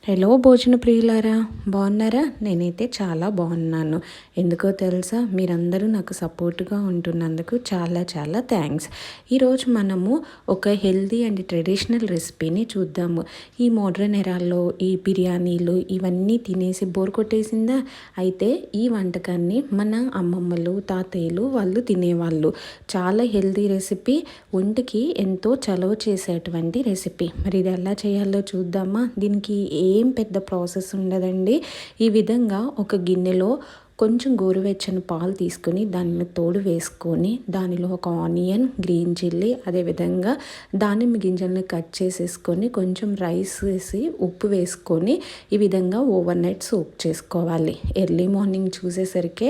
Hello భోజన ప్రియులారా, బాగున్నారా? నేనైతే చాలా బాగున్నాను. ఎందుకో తెలుసా, మీరందరూ నాకు సపోర్ట్గా ఉంటున్నందుకు చాలా చాలా థ్యాంక్స్. ఈరోజు మనము ఒక హెల్దీ అండ్ ట్రెడిషనల్ రెసిపీని చూద్దాము. ఈ మోడ్రన్ ఎరాల్లో ఈ బిర్యానీలు ఇవన్నీ తినేసి బోర్ కొట్టేసిందా? అయితే ఈ వంటకాన్ని మన అమ్మమ్మలు తాతయ్యలు వాళ్ళు తినేవాళ్ళు. చాలా హెల్దీ రెసిపీ, ఒంటికి ఎంతో చలవ చేసేటువంటి రెసిపీ. మరి ఇది ఎలా చేయాలో చూద్దామా? దీనికి ఏం పెద్ద ప్రాసెస్ ఉండదండి. ఈ విధంగా ఒక గిన్నెలో కొంచెం గోరువెచ్చని పాలు తీసుకొని దానిని తోడు వేసుకొని దానిలో ఒక ఆనియన్, గ్రీన్ చిల్లీ, అదేవిధంగా దానిమ్మ గింజల్ని కట్ చేసేసుకొని కొంచెం రైస్ వేసి ఉప్పు వేసుకొని ఈ విధంగా ఓవర్ నైట్ సోక్ చేసుకోవాలి. ఎర్లీ మార్నింగ్ చూసేసరికి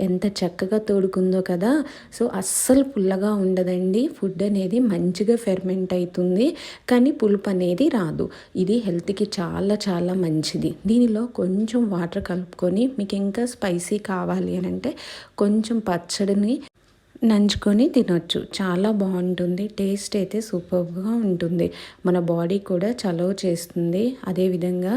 ఎంత చక్కగా తోడుకుందో కదా. సో అస్సలు పుల్లగా ఉండదండి. ఫుడ్ అనేది మంచిగా ఫెర్మెంట్ అవుతుంది, కానీ పులుపు అనేది రాదు. ఇది హెల్త్కి చాలా చాలా మంచిది. దీనిలో కొంచెం వాటర్ కలుపుకొని మీకు ఇంకా స్పైసీ కావాలి అని అంటే కొంచెం పచ్చడిని నంచుకొని తినొచ్చు. చాలా బాగుంటుంది. టేస్ట్ అయితే సూపర్గా ఉంటుంది. మన బాడీ కూడా చలవ చేస్తుంది. అదేవిధంగా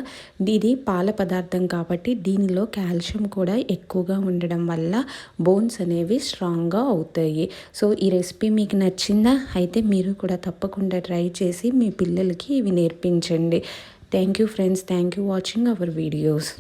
ఇది పాల పదార్థం కాబట్టి దీనిలో కాల్షియం కూడా ఎక్కువగా ఉండడం వల్ల బోన్స్ అనేవి స్ట్రాంగ్గా అవుతాయి. సో ఈ రెసిపీ మీకు నచ్చిందా? అయితే మీరు కూడా తప్పకుండా ట్రై చేసి మీ పిల్లలకి ఇవి నేర్పించండి. Thank you friends. Thank you watching our videos.